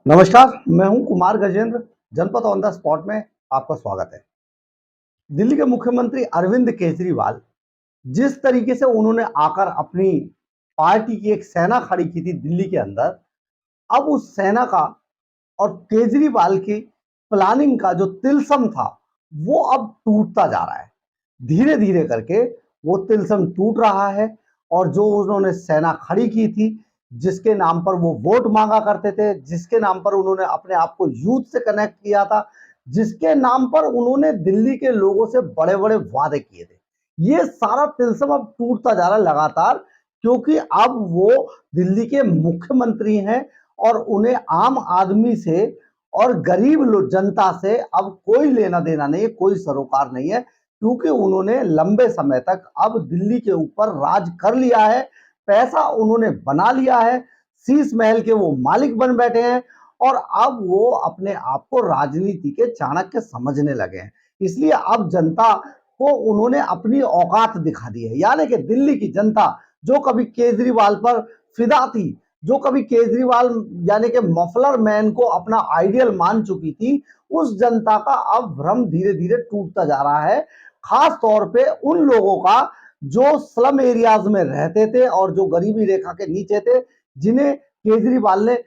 नमस्कार, मैं हूं कुमार गजेंद्र। जनपद ऑन द स्पॉट में आपका स्वागत है। दिल्ली के मुख्यमंत्री अरविंद केजरीवाल जिस तरीके से उन्होंने आकर अपनी पार्टी की एक सेना खड़ी की थी दिल्ली के अंदर, अब उस सेना का और केजरीवाल की प्लानिंग का जो तिलस्म था, वो अब टूटता जा रहा है। धीरे धीरे करके वो तिलस्म टूट रहा है और जो उन्होंने सेना खड़ी की थी, जिसके नाम पर वो वोट मांगा करते थे, जिसके नाम पर उन्होंने अपने आप को यूथ से कनेक्ट किया था, जिसके नाम पर उन्होंने दिल्ली के लोगों से बड़े बड़े वादे किए थे, ये सारा तिलस्म अब टूटता जा रहा है लगातार। क्योंकि अब वो दिल्ली के मुख्यमंत्री हैं और उन्हें आम आदमी से और गरीब जनता से अब कोई लेना देना नहीं है, कोई सरोकार नहीं है। क्योंकि उन्होंने लंबे समय तक अब दिल्ली के ऊपर राज कर लिया है, पैसा उन्होंने बना लिया है, शीश महल के वो मालिक बन बैठे हैं और अब वो अपने आप को राजनीति के चाणक्य समझने लगे हैं। इसलिए अब जनता को उन्होंने अपनी औकात दिखा दी है। यानी कि दिल्ली की जनता जो कभी केजरीवाल पर फिदा थी, जो कभी केजरीवाल यानी कि मफलर मैन को अपना आइडियल मान चुकी थी, उस जनता का अब भ्रम धीरे धीरे टूटता जा रहा है। खास तौर पे उन लोगों का जो स्लम एरियाज में रहते थे और जो गरीबी रेखा के नीचे थे, जिन्हें केजरीवाल ने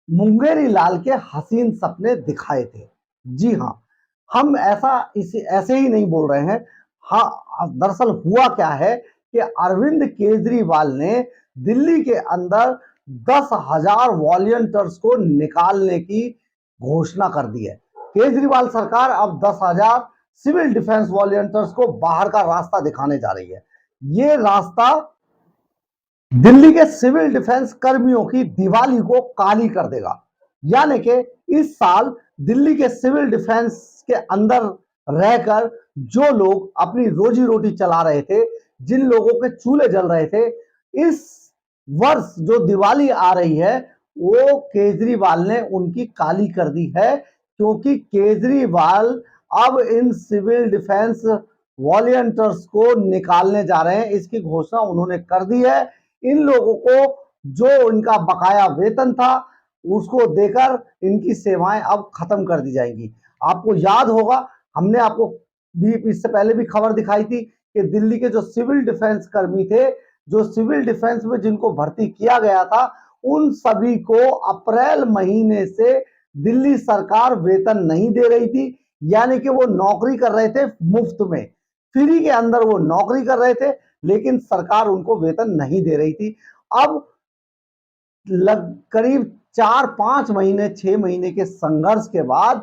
मुंगेरी लाल के हसीन सपने दिखाए थे। जी हाँ, हम ऐसे ही नहीं बोल रहे हैं। हाँ, दरअसल हुआ क्या है कि अरविंद केजरीवाल ने दिल्ली के अंदर 10,000 वॉलंटियर्स को निकालने की घोषणा कर दी है। केजरीवाल सरकार अब 10,000 सिविल डिफेंस वॉलंटियर्स को बाहर का रास्ता दिखाने जा रही है। ये रास्ता दिल्ली के सिविल डिफेंस कर्मियों की दिवाली को काली कर देगा। यानी कि इस साल दिल्ली के सिविल डिफेंस के अंदर रहकर जो लोग अपनी रोजी रोटी चला रहे थे, जिन लोगों के चूल्हे जल रहे थे, इस वर्ष जो दिवाली आ रही है वो केजरीवाल ने उनकी काली कर दी है। क्योंकि केजरीवाल अब इन सिविल डिफेंस वॉलंटियर्स को निकालने जा रहे हैं, इसकी घोषणा उन्होंने कर दी है। इन लोगों को जो इनका बकाया वेतन था उसको देकर इनकी सेवाएं अब खत्म कर दी जाएंगी। आपको याद होगा, हमने आपको भी इससे पहले भी खबर दिखाई थी कि दिल्ली के जो सिविल डिफेंस कर्मी थे, जो सिविल डिफेंस में जिनको भर्ती किया गया था, उन सभी को अप्रैल महीने से दिल्ली सरकार वेतन नहीं दे रही थी। यानी कि वो नौकरी कर रहे थे मुफ्त में, फ्री के अंदर वो नौकरी कर रहे थे, लेकिन सरकार उनको वेतन नहीं दे रही थी। अब करीब 4-5 महीने 6 महीने के संघर्ष के बाद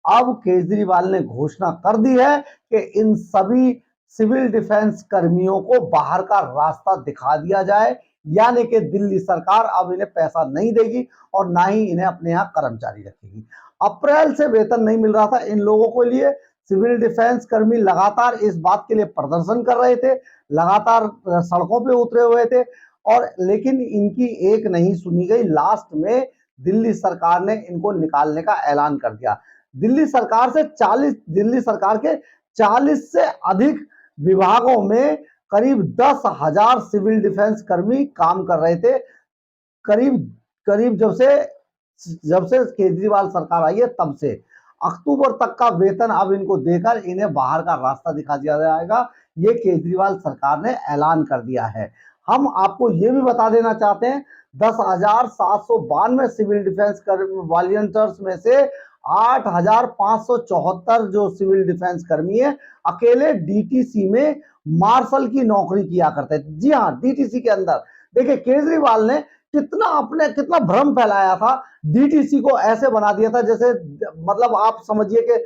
अब केजरीवाल ने घोषणा कर दी है कि इन सभी सिविल डिफेंस कर्मियों को बाहर का रास्ता दिखा दिया जाए। यानी कि दिल्ली सरकार अब इन्हें पैसा नहीं देगी और ना ही इन्हें अपने यहां कर्मचारी रखेगी। अप्रैल से वेतन नहीं मिल रहा था इन लोगों को लिए। सिविल डिफेंस कर्मी लगातार इस बात के लिए प्रदर्शन कर रहे थे, लगातार सड़कों पे उतरे हुए थे और लेकिन इनकी एक नहीं सुनी गई। लास्ट में दिल्ली सरकार ने इनको निकालने का ऐलान कर दिया। दिल्ली सरकार के 40 से अधिक विभागों में करीब 10,000 सिविल डिफेंस कर्मी काम कर रहे थे। करीब करीब जब से केजरीवाल सरकार आई है तब से अक्टूबर तक का वेतन अब इनको देकर इन्हें बाहर का रास्ता दिखा दिया जाएगा। ये केजरीवाल सरकार ने ऐलान कर दिया है। हम आपको ये भी बता देना चाहते हैं, 10,792 सिविल डिफेंस वॉलंटियर्स में से 8,574 जो सिविल डिफेंस कर्मी है अकेले डीटीसी में मार्शल की नौकरी किया करते थे। जी हाँ, डीटीसी के अंदर देखिए केजरीवाल ने कितना भ्रम फैलाया था। डीटीसी को ऐसे बना दिया था जैसे मतलब आप समझिए कि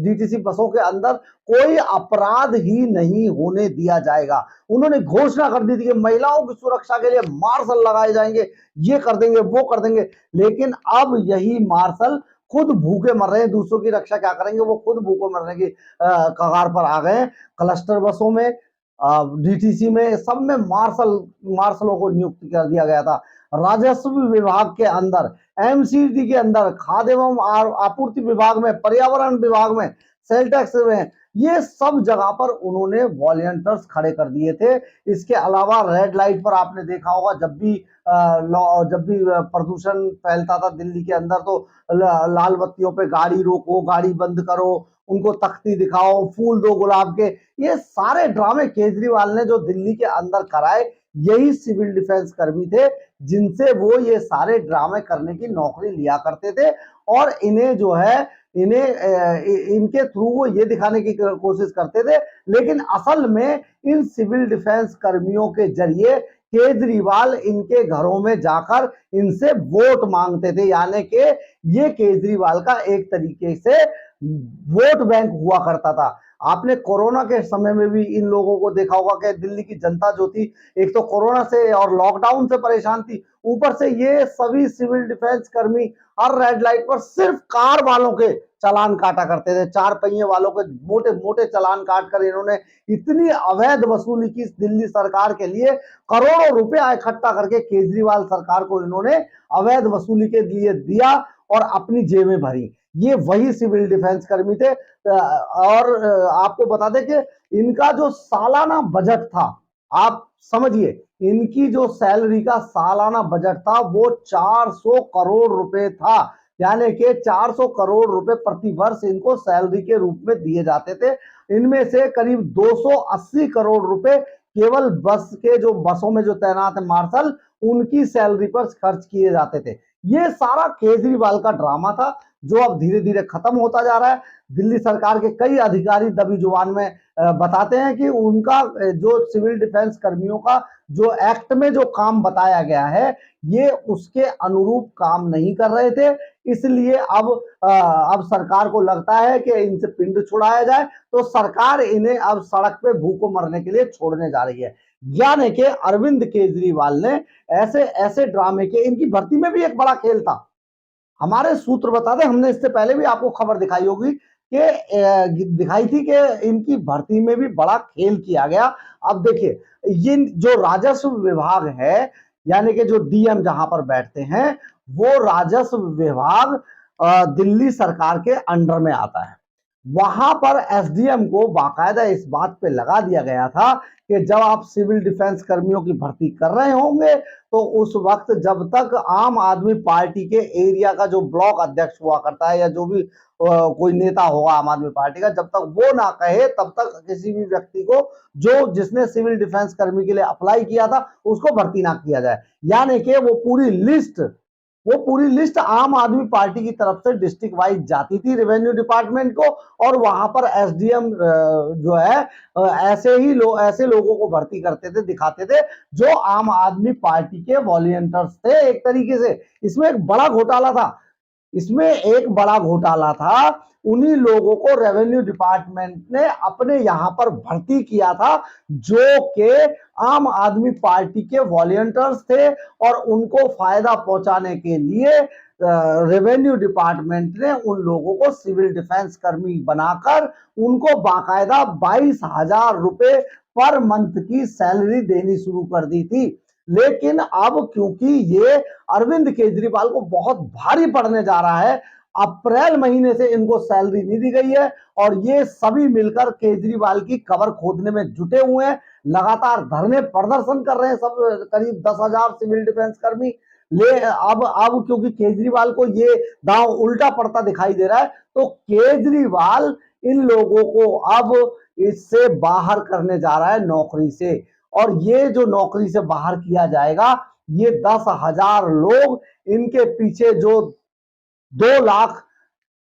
डीटीसी बसों के अंदर कोई अपराध ही नहीं होने दिया जाएगा। उन्होंने घोषणा कर दी थी कि महिलाओं की सुरक्षा के लिए मार्शल लगाए जाएंगे, ये कर देंगे वो कर देंगे। लेकिन अब यही मार्शल खुद भूखे मर रहे हैं, दूसरों की रक्षा क्या करेंगे, वो खुद भूखे मरने की कगार पर आ गए हैं। क्लस्टर बसों में, डीटीसी में, सब में मार्शलों को नियुक्त कर दिया गया था। राजस्व विभाग के अंदर, एमसीडी के अंदर, खाद्य एवं आपूर्ति विभाग में, पर्यावरण विभाग में सेल टैक्स में, ये सब जगह पर उन्होंने वॉलंटियर्स खड़े कर दिए थे। इसके अलावा रेड लाइट पर आपने देखा होगा, जब भी प्रदूषण फैलता था दिल्ली के अंदर, तो लाल बत्तियों पे गाड़ी रोको, गाड़ी बंद करो, उनको तख्ती दिखाओ, फूल दो गुलाब के। ये सारे ड्रामे केजरीवाल ने जो दिल्ली के अंदर कराए, यही सिविल डिफेंस कर्मी थे जिनसे वो ये सारे ड्रामे करने की नौकरी लिया करते थे। और इन्हें जो है, इनके थ्रू वो ये दिखाने की कोशिश करते थे, लेकिन असल में इन सिविल डिफेंस कर्मियों के जरिए केजरीवाल इनके घरों में जाकर इनसे वोट मांगते थे। यानी कि ये केजरीवाल का एक तरीके से वोट बैंक हुआ करता था। आपने कोरोना के समय में भी इन लोगों को देखा होगा कि दिल्ली की जनता जो थी, एक तो कोरोना से और लॉकडाउन से परेशान थी, ऊपर से ये सभी सिविल डिफेंस कर्मी हर रेड लाइट पर सिर्फ कार वालों के चालान काटा करते थे। चार पहिए वालों के मोटे मोटे चालान काट कर इन्होंने इतनी अवैध वसूली की दिल्ली सरकार के लिए, करोड़ों रुपया इकट्ठा करके केजरीवाल सरकार को इन्होंने अवैध वसूली के लिए दिया और अपनी जेबें भरी। ये वही सिविल डिफेंस कर्मी थे। और आपको बता दें कि इनका जो सालाना बजट था, आप समझिए, इनकी जो सैलरी का सालाना बजट था वो 400 करोड़ रुपए था। यानी कि 400 करोड़ रुपए प्रति वर्ष इनको सैलरी के रूप में दिए जाते थे। इनमें से करीब 280 करोड़ रुपए केवल बसों में जो तैनात है मार्शल, उनकी सैलरी पर खर्च किए जाते थे। ये सारा केजरीवाल का ड्रामा था, जो अब धीरे धीरे खत्म होता जा रहा है। दिल्ली सरकार के कई अधिकारी दबी जुबान में बताते हैं कि उनका जो सिविल डिफेंस कर्मियों का जो एक्ट में जो काम बताया गया है, ये उसके अनुरूप काम नहीं कर रहे थे। इसलिए अब सरकार को लगता है कि इनसे पिंड छुड़ाया जाए, तो सरकार इन्हें अब सड़क पे भूखों मरने के लिए छोड़ने जा रही है। यानी कि अरविंद केजरीवाल ने ऐसे ऐसे ड्रामे के, इनकी भर्ती में भी एक बड़ा खेल था। हमारे सूत्र बताते, हमने इससे पहले भी आपको खबर दिखाई होगी कि दिखाई थी कि इनकी भर्ती में भी बड़ा खेल किया गया। अब देखिए, ये जो राजस्व विभाग है, यानी कि जो डीएम जहां पर बैठते हैं, वो राजस्व विभाग दिल्ली सरकार के अंडर में आता है। वहां पर एसडीएम को बाकायदा इस बात पे लगा दिया गया था कि जब आप सिविल डिफेंस कर्मियों की भर्ती कर रहे होंगे, तो उस वक्त जब तक आम आदमी पार्टी के एरिया का जो ब्लॉक अध्यक्ष हुआ करता है, या जो भी कोई नेता होगा आम आदमी पार्टी का, जब तक वो ना कहे, तब तक किसी भी व्यक्ति को जिसने सिविल डिफेंस कर्मी के लिए अप्लाई किया था, उसको भर्ती ना किया जाए। यानी कि वो पूरी लिस्ट आम आदमी पार्टी की तरफ से डिस्ट्रिक्ट वाइज जाती थी रेवेन्यू डिपार्टमेंट को, और वहां पर एसडीएम जो है ऐसे लोगों को भर्ती करते थे, दिखाते थे, जो आम आदमी पार्टी के वॉलंटियर्स थे एक तरीके से। इसमें एक बड़ा घोटाला था। उन्हीं लोगों को रेवेन्यू डिपार्टमेंट ने अपने यहां पर भर्ती किया था, जो कि आम आदमी पार्टी के वॉलंटियर्स थे, और उनको फायदा पहुंचाने के लिए रेवेन्यू डिपार्टमेंट ने उन लोगों को सिविल डिफेंस कर्मी बनाकर उनको बाकायदा 22,000 रुपए पर मंथ की सैलरी देनी शुरू कर दी थी। लेकिन अब क्योंकि ये अरविंद केजरीवाल को बहुत भारी पड़ने जा रहा है, अप्रैल महीने से इनको सैलरी नहीं दी गई है, और ये सभी मिलकर केजरीवाल की कबर खोदने में जुटे हुए हैं। लगातार धरने प्रदर्शन कर रहे हैं सब, करीब 10,000 सिविल डिफेंस कर्मी। अब क्योंकि केजरीवाल को ये दांव उल्टा पड़ता दिखाई दे रहा है, तो केजरीवाल इन लोगों को अब इससे बाहर करने जा रहा है, नौकरी से। और ये जो नौकरी से बाहर किया जाएगा, ये 10,000 लोग, इनके पीछे जो 2 लाख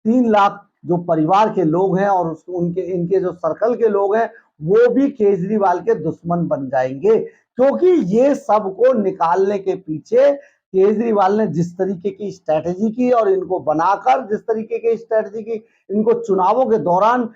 3 लाख जो परिवार के लोग हैं, और उनके इनके जो सर्कल के लोग हैं, वो भी केजरीवाल के दुश्मन बन जाएंगे। क्योंकि ये सबको निकालने के पीछे केजरीवाल ने जिस तरीके की स्ट्रैटेजी की, और इनको बनाकर जिस तरीके की स्ट्रैटेजी की, इनको चुनावों के दौरान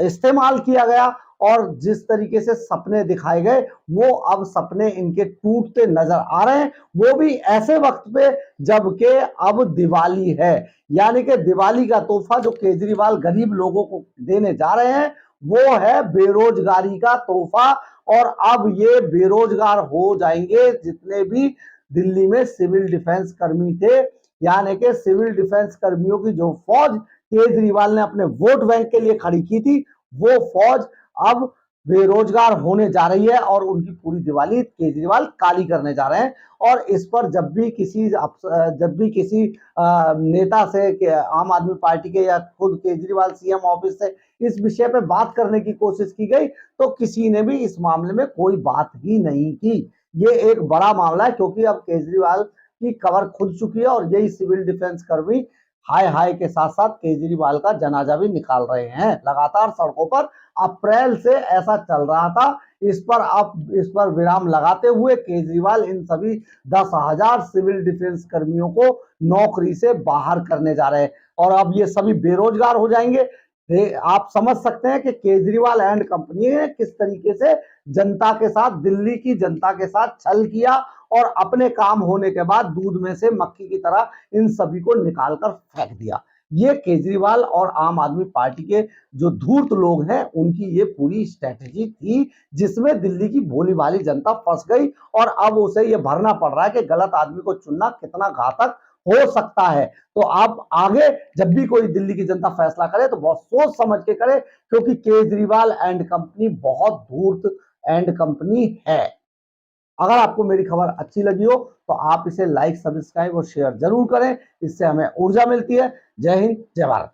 इस्तेमाल किया गया, और जिस तरीके से सपने दिखाए गए, वो अब सपने इनके टूटते नजर आ रहे हैं। वो भी ऐसे वक्त पे जबकि अब दिवाली है। यानी कि दिवाली का तोहफा जो केजरीवाल गरीब लोगों को देने जा रहे हैं, वो है बेरोजगारी का तोहफा। और अब ये बेरोजगार हो जाएंगे जितने भी दिल्ली में सिविल डिफेंस कर्मी थे। यानी कि सिविल डिफेंस कर्मियों की जो फौज केजरीवाल ने अपने वोट बैंक के लिए खड़ी की थी, वो फौज अब बेरोजगार होने जा रही है और उनकी पूरी दिवाली केजरीवाल काली करने जा रहे हैं। और इस पर जब भी किसी नेता से, आम आदमी पार्टी के या खुद केजरीवाल सीएम ऑफिस से इस विषय पे बात करने की कोशिश की गई तो किसी ने भी इस मामले में कोई बात ही नहीं की। ये एक बड़ा मामला है क्योंकि अब केजरीवाल की कबर खुल चुकी है और यही सिविल डिफेंस कर्मी हाय हाय के साथ साथ केजरीवाल का जनाजा भी निकाल रहे हैं लगातार सड़कों पर। अप्रैल से ऐसा चल रहा था। इस पर विराम लगाते हुए केजरीवाल इन सभी 10,000 सिविल डिफेंस कर्मियों को नौकरी से बाहर करने जा रहे हैं और अब ये सभी बेरोजगार हो जाएंगे। आप समझ सकते हैं कि केजरीवाल एंड कंपनी ने किस तरीके से जनता के साथ, दिल्ली की जनता के साथ छल किया और अपने काम होने के बाद दूध में से मक्खी की तरह इन सभी को निकालकर फेंक दिया। ये केजरीवाल और आम आदमी पार्टी के जो धूर्त लोग हैं उनकी ये पूरी स्ट्रेटेजी थी जिसमें दिल्ली की भोली भाली जनता फंस गई और अब उसे ये भरना पड़ रहा है कि गलत आदमी को चुनना कितना घातक हो सकता है। तो आप आगे जब भी कोई दिल्ली की जनता फैसला करे तो बहुत सोच समझ के करे क्योंकि केजरीवाल एंड कंपनी बहुत धूर्त एंड कंपनी है। अगर आपको मेरी खबर अच्छी लगी हो तो आप इसे लाइक, सब्सक्राइब और शेयर जरूर करें। इससे हमें ऊर्जा मिलती है। जय हिंद, जय भारत।